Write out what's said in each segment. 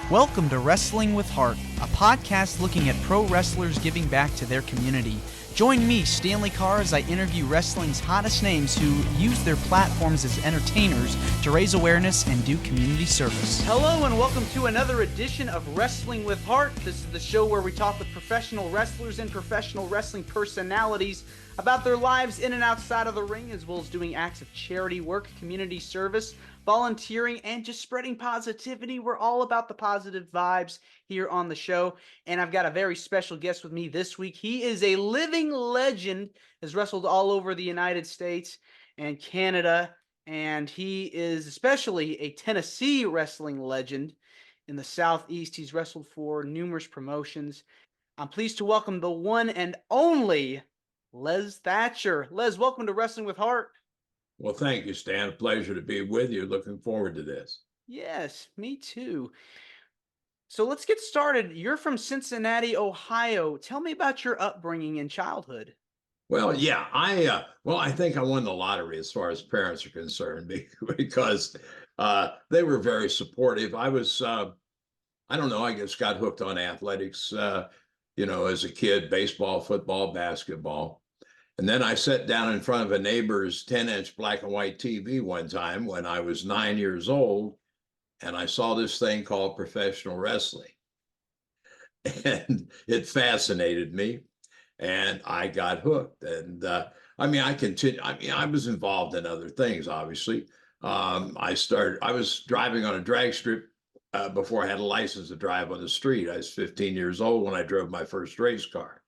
Welcome to Wrestling with Heart, a podcast looking at pro wrestlers giving back to their community. Join me, Stanley Carr, as I interview wrestling's hottest names who use their platforms as entertainers to raise awareness and do community service. Hello and welcome to another edition of Wrestling with Heart. This is the show where we talk with professional wrestlers and professional wrestling personalities about their lives in and outside of the ring, as well as doing acts of charity work, community service, volunteering, and just spreading positivity. We're all about the positive vibes here on the show. And I've got a very special guest with me this week. He is a living legend, has wrestled all over the United States and Canada. And he is especially a Tennessee wrestling legend in the Southeast. He's wrestled for numerous promotions. I'm pleased to welcome the one and only Les Thatcher. Les, welcome to Wrestling with Heart. Well, thank you, Stan. A pleasure to be with you. Looking forward to this. Yes, me too. So let's get started. You're from Cincinnati, Ohio. Tell me about your upbringing and childhood. Well, yeah, I think I won the lottery as far as parents are concerned because they were very supportive. I was, I don't know, I guess got hooked on athletics, as a kid, baseball, football, basketball. And then I sat down in front of a neighbor's 10-inch black and white TV one time when I was 9 years old, and I saw this thing called professional wrestling. And it fascinated me, and I got hooked. And I was involved in other things, obviously. I was driving on a drag strip before I had a license to drive on the street. I was 15 years old when I drove my first race car.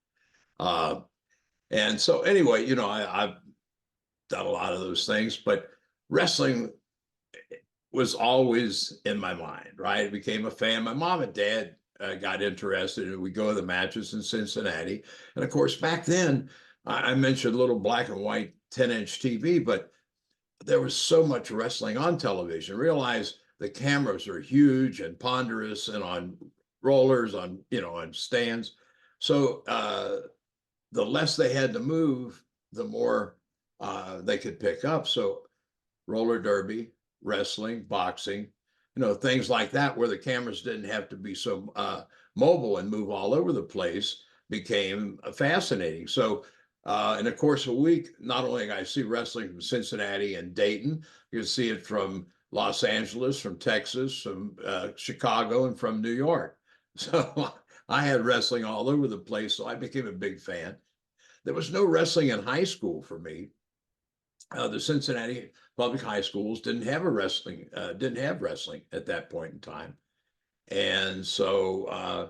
And so anyway, I've done a lot of those things, but wrestling was always in my mind, right? I became a fan. My mom and dad got interested, and we go to the matches in Cincinnati. And of course, back then, I mentioned little black and white 10-inch TV, but there was so much wrestling on television. Realize the cameras are huge and ponderous and on rollers, on stands. So, the less they had to move, the more they could pick up. So roller derby, wrestling, boxing, things like that, where the cameras didn't have to be so mobile and move all over the place, became fascinating. So in the course of a week, not only can I see wrestling from Cincinnati and Dayton, you can see it from Los Angeles, from Texas, from Chicago, and from New York. So I had wrestling all over the place, so I became a big fan. There was no wrestling in high school for me. The Cincinnati public high schools didn't have wrestling at that point in time. And so,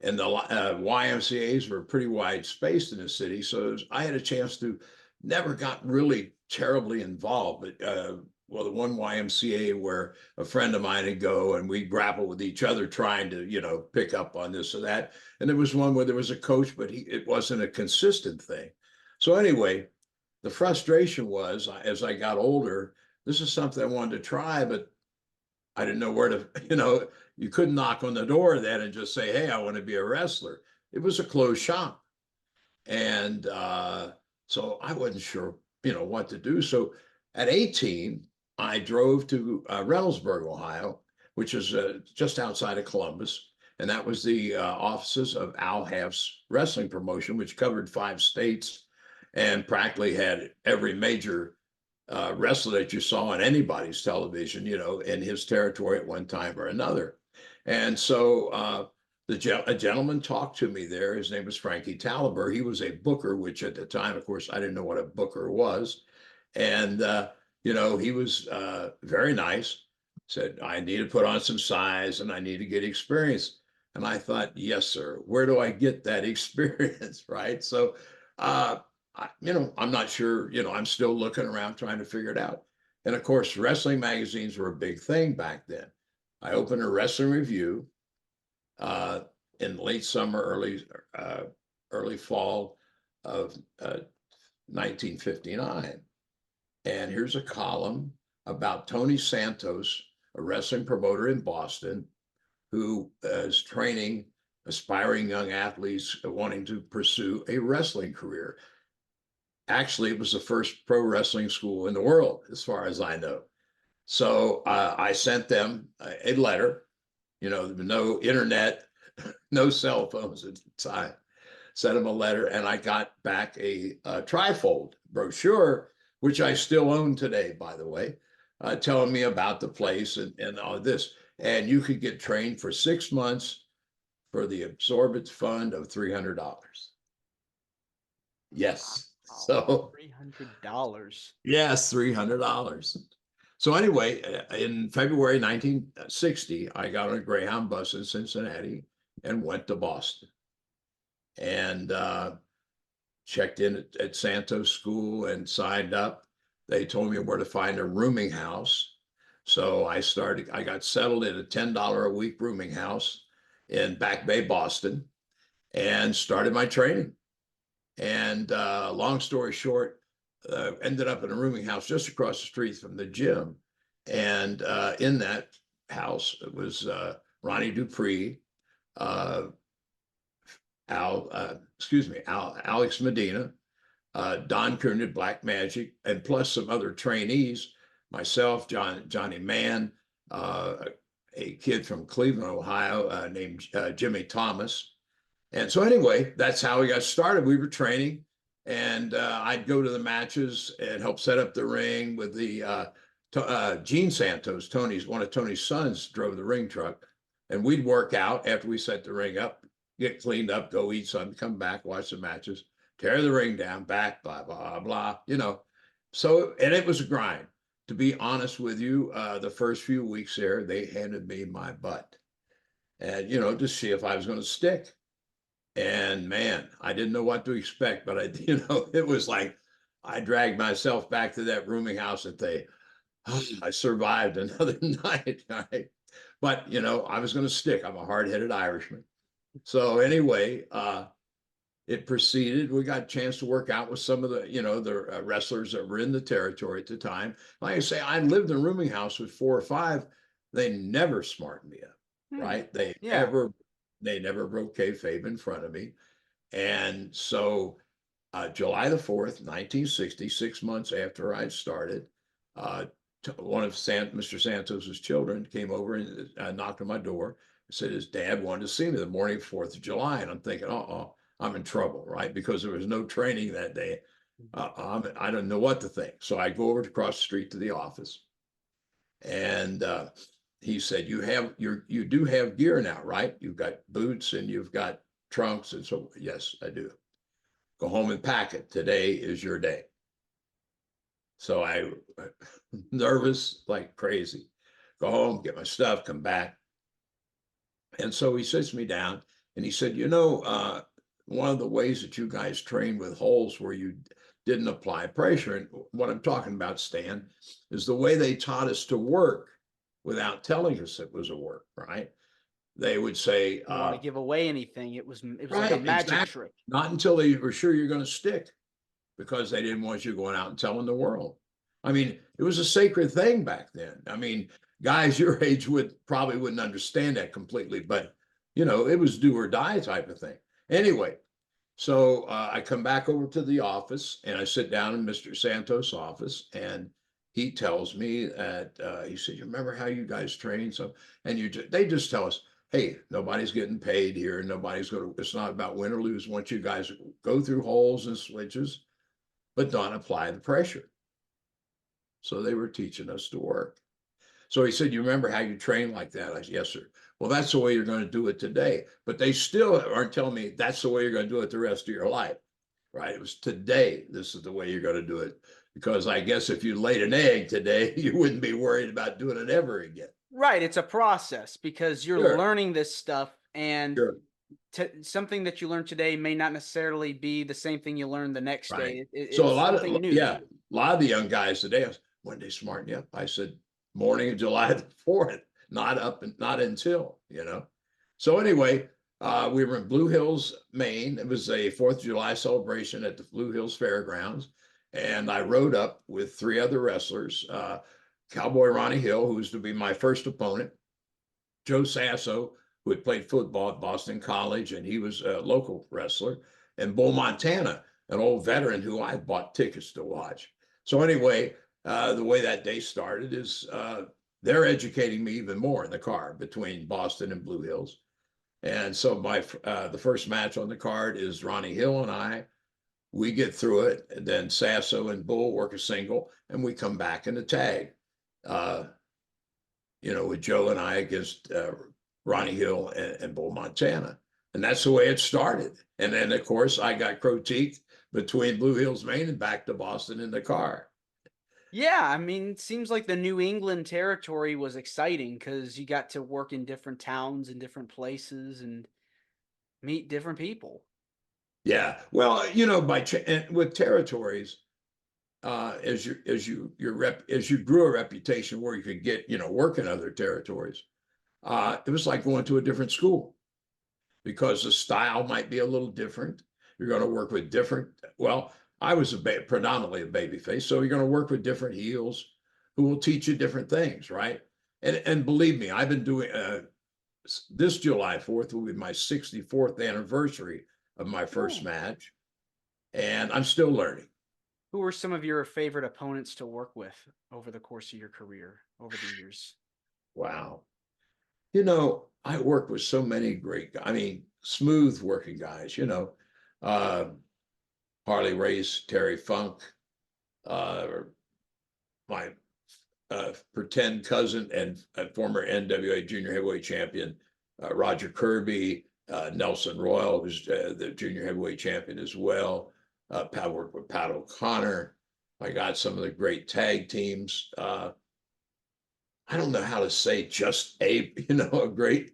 and the YMCAs were pretty wide spaced in the city. So I had a chance to, never got really terribly involved, but the one YMCA where a friend of mine would go and we'd grapple with each other trying to, pick up on this or that. And there was one where there was a coach, but it wasn't a consistent thing. So anyway, the frustration was, as I got older, this is something I wanted to try, but I didn't know where to, you couldn't knock on the door then and just say, hey, I want to be a wrestler. It was a closed shop. And so I wasn't sure, what to do. So at 18, I drove to Reynoldsburg, Ohio, which is just outside of Columbus. And that was the offices of Al Half's wrestling promotion, which covered 5 states and practically had every major wrestler that you saw on anybody's television, in his territory at one time or another. And so a gentleman talked to me there. His name was Frankie Taliber. He was a booker, which at the time, of course, I didn't know what a booker was. And he was very nice, said, I need to put on some size and I need to get experience. And I thought, yes, sir, where do I get that experience, right? So, I'm not sure, I'm still looking around trying to figure it out. And of course, wrestling magazines were a big thing back then. I opened a wrestling review in late summer, early fall of 1959. And here's a column about Tony Santos, a wrestling promoter in Boston, who is training aspiring young athletes wanting to pursue a wrestling career. Actually, it was the first pro wrestling school in the world, as far as I know. So I sent them a letter there was no internet, no cell phones at the time. Sent him a letter, and I got back a trifold brochure, which I still own today, by the way, telling me about the place and all this. And you could get trained for 6 months for the absorbent fund of $300. Yes. So $300. yes, $300. So anyway, in February 1960, I got on a Greyhound bus in Cincinnati and went to Boston and checked in at Santos School and signed up. They told me where to find a rooming house. So I got settled in a $10 a week rooming house in Back Bay, Boston, and started my training. And long story short, ended up in a rooming house just across the street from the gym. And in that house, it was Ronnie Dupree, Alex Medina, Don Cooney, Black Magic, and plus some other trainees, myself, Johnny Mann, a kid from Cleveland, Ohio, named Jimmy Thomas. And so anyway, that's how we got started. We were training, and I'd go to the matches and help set up the ring with the Gene Santos, one of Tony's sons, drove the ring truck, and we'd work out after we set the ring up, get cleaned up, go eat something, come back, watch the matches, tear the ring down, back, blah, blah, blah, So, and it was a grind. To be honest with you, the first few weeks there, they handed me my butt. And, to see if I was going to stick. And man, I didn't know what to expect, but it was like I dragged myself back to that rooming house and I survived another night. Right? But, I was going to stick. I'm a hard-headed Irishman. So anyway, it proceeded. We got a chance to work out with some of the wrestlers that were in the territory at the time. Like I say, I lived in a rooming house with 4 or 5. They never smartened me up, right? They never broke kayfabe in front of me. And so July the 4th, 1960, 6 months after I'd started, one of Mr. Santos's children came over and knocked on my door. Said his dad wanted to see me the morning of 4th of July. And I'm thinking, I'm in trouble, right? Because there was no training that day. I don't know what to think. So I go over across the street to the office. And he said, you do have gear now, right? You've got boots and you've got trunks. And so, yes, I do. Go home and pack it. Today is your day. So I nervous like crazy. Go home, get my stuff, come back. And so he sits me down and he said, one of the ways that you guys train with holes where you didn't apply pressure, and what I'm talking about, Stan, is the way they taught us to work without telling us it was a work, right? They would say, you want to give away anything. It was right, like a magic trick. Not until they were sure you're going to stick, because they didn't want you going out and telling the world. I mean, it was a sacred thing back then. I mean, guys your age probably wouldn't understand that completely, but it was do or die type of thing. Anyway, so I come back over to the office and I sit down in Mr. Santos' office, and he tells me that he said, "You remember how you guys train?" So, and they just tell us, "Hey, nobody's getting paid here. It's not about win or lose. Once you guys go through holes and switches, but don't apply the pressure." So they were teaching us to work. So he said, "You remember how you train like that?" I said, "Yes, sir." "Well, that's the way you're going to do it today." But they still aren't telling me that's the way you're going to do it the rest of your life, right? It was today. This is the way you're going to do it. Because I guess if you laid an egg today, you wouldn't be worried about doing it ever again. Right. It's a process because you're learning this stuff, and something that you learn today may not necessarily be the same thing you learn the next day. So a lot of the young guys today, when they smarten you up, I said, morning of July the 4th, not until, So anyway, we were in Blue Hills, Maine. It was a 4th of July celebration at the Blue Hills Fairgrounds. And I rode up with 3 other wrestlers, Cowboy Ronnie Hill, who was to be my first opponent, Joe Sasso, who had played football at Boston College, and he was a local wrestler, and Bull Montana, an old veteran who I bought tickets to watch. So anyway, the way that day started is they're educating me even more in the car between Boston and Blue Hills. And so the first match on the card is Ronnie Hill and I. We get through it, and then Sasso and Bull work a single, and we come back in the tag. With Joe and I against Ronnie Hill and Bull Montana. And that's the way it started. And then, of course, I got critiqued between Blue Hills, Maine, and back to Boston in the car. Yeah, I mean, it seems like the New England territory was exciting because you got to work in different towns and different places and meet different people. Yeah, well, with territories, as you grew a reputation where you could get work in other territories, it was like going to a different school because the style might be a little different. You're going to work with different. Well, I was predominantly a baby face, so you're going to work with different heels who will teach you different things, right? And believe me, I've been doing this July 4th will be my 64th anniversary of my first match, and I'm still learning. Who were some of your favorite opponents to work with over the course of your career, over the years? Wow. I worked with so many great guys. I mean, smooth working guys, Harley Race, Terry Funk, my pretend cousin and former NWA junior heavyweight champion, Roger Kirby, Nelson Royal, who's the junior heavyweight champion as well. I worked with Pat O'Connor. I got some of the great tag teams. I don't know how to say just a great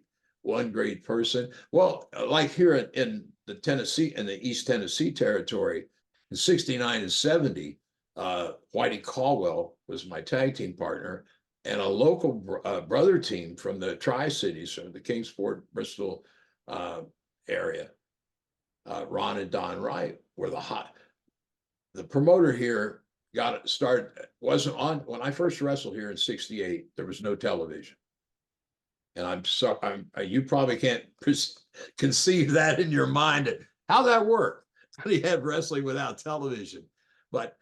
person. Well, like here in the Tennessee, in the East Tennessee territory, in 69 and 70, Whitey Caldwell was my tag team partner, and a local brother team from the Tri-Cities, from the Kingsport, Bristol area, Ron and Don Wright were the promoter here got it started, wasn't on when I first wrestled here in 68, there was no television. And you probably can't conceive that in your mind, how that worked. He had wrestling without television, but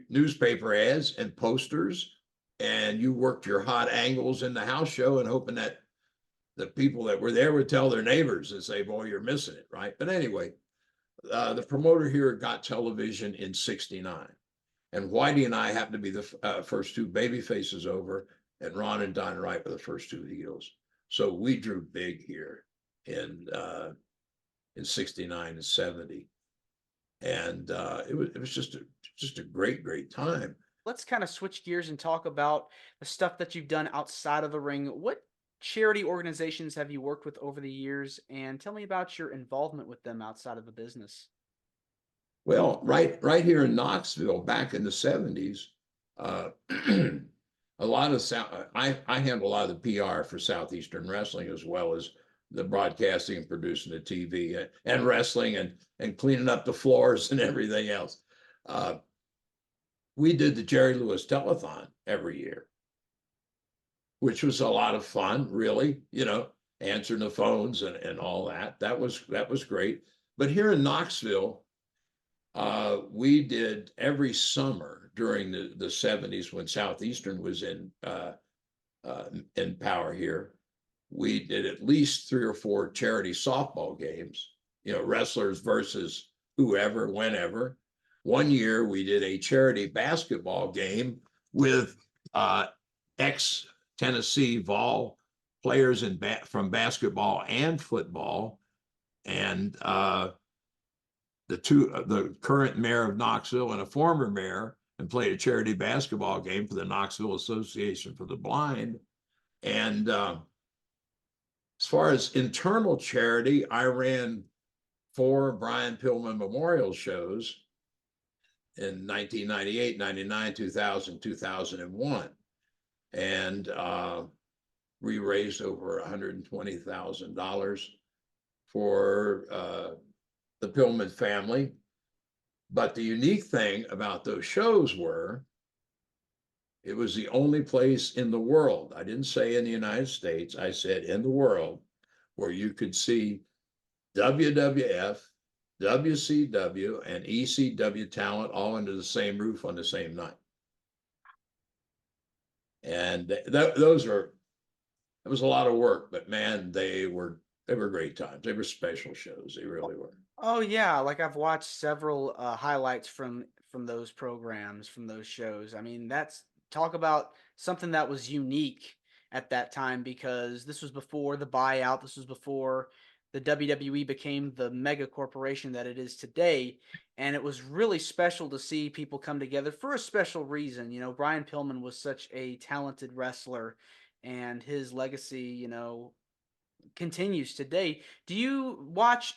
newspaper ads and posters, and you worked your hot angles in the house show and hoping that the people that were there would tell their neighbors and say, boy, you're missing it, right? But anyway, the promoter here got television in 69. And Whitey and I happened to be the first two baby faces over, and Ron and Don Wright were the first two heels. So we drew big here in 69 and 70. And it was just a great time. Let's kind of switch gears and talk about the stuff that you've done outside of the ring. What charity organizations have you worked with over the years? And tell me about your involvement with them outside of the business. Well, right here in Knoxville, back in the 70s, a lot of I handle a lot of the PR for Southeastern Wrestling, as well as the broadcasting and producing the TV and wrestling and cleaning up the floors and everything else. We did the Jerry Lewis Telethon every year, which was a lot of fun, really, answering the phones and all that. That was great. But here in Knoxville, we did every summer during the 70s when Southeastern was in power here. We did at least 3 or 4 charity softball games, wrestlers versus whoever, whenever. One year we did a charity basketball game with ex-Tennessee Vol players from basketball and football, and the current mayor of Knoxville and a former mayor, and played a charity basketball game for the Knoxville Association for the Blind. And as far as internal charity, I ran 4 Brian Pillman Memorial Shows in 1998, 99, 2000, 2001. And we raised over $120,000 for the Pillman family. But the unique thing about those shows it was the only place in the world, I didn't say in the United States, I said in the world, where you could see WWF, WCW, and ECW talent all under the same roof on the same night. And it was a lot of work, but man, they were great times. They were special shows. They really were. Oh yeah, like I've watched several highlights from those programs, from those shows. I mean, that's talk about something that was unique at that time because this was before the buyout. This was before the WWE became the mega corporation that it is today, and it was really special to see people come together for a special reason. You know, Brian Pillman was such a talented wrestler, and his legacy, continues today. Do you watch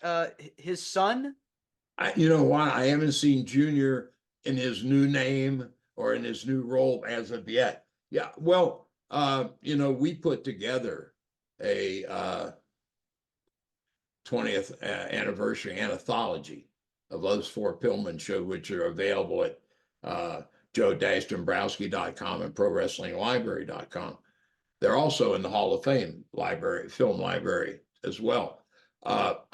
his son? You know what? I haven't seen Junior in his new name or in his new role as of yet. Yeah, well, we put together a 20th anniversary anthology of those four Pillman shows, which are available at joe-dombrowski.com and prowrestlinglibrary.com. They're also in the Hall of Fame library, film library as well. But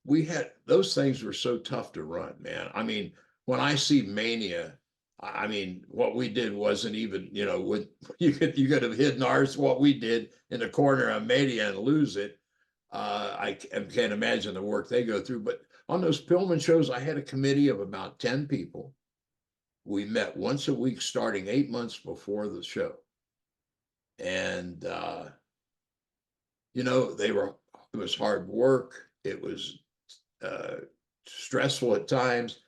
we had those things were so tough to run, man. I mean, when I see Mania, I mean, what we did wasn't even, what you could have hidden ours, what we did in the corner of Mania and lose it. I can't imagine the work they go through. But on those Pillman shows, I had a committee of about 10 people. We met once a week starting 8 months before the show. And, it was hard work. It was stressful at times,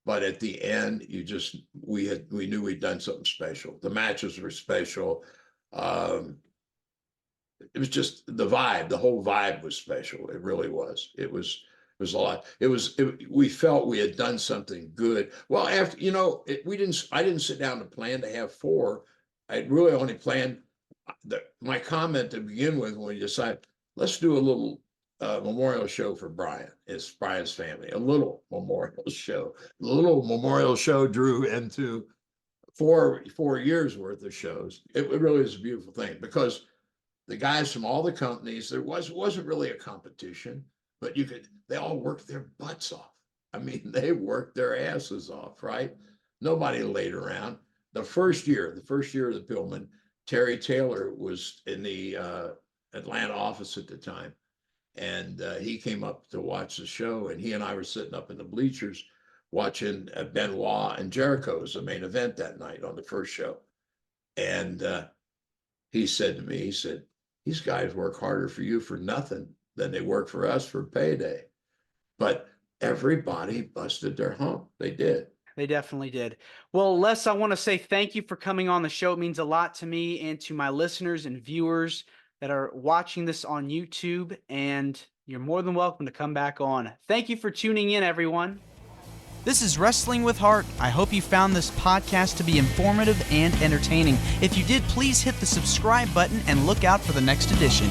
but at the end, we knew we'd done something special. The matches were special. It was just the vibe. The whole vibe was special. It really was. It was a lot. We felt we had done something good. Well, after, I didn't sit down to plan to have four. I really only planned my comment to begin with when we decided, let's do a little memorial show for Brian. It's Brian's family, a little memorial show. The little memorial show drew into four years worth of shows. It really is a beautiful thing because the guys from all the companies, wasn't really a competition, but they all worked their butts off. I mean, they worked their asses off, right? Nobody laid around. The first year of the Pillman, Terry Taylor was in the Atlanta office at the time. And he came up to watch the show, and he and I were sitting up in the bleachers watching Benoit and Jericho as the main event that night on the first show. And he said to me, these guys work harder for you for nothing than they work for us for payday. But everybody busted their hump. They did. They definitely did. Well, Les, I want to say thank you for coming on the show. It means a lot to me and to my listeners and viewers that are watching this on YouTube, and you're more than welcome to come back on. Thank you for tuning in, everyone. This is Wrestling with Heart. I hope you found this podcast to be informative and entertaining. If you did, please hit the subscribe button and look out for the next edition.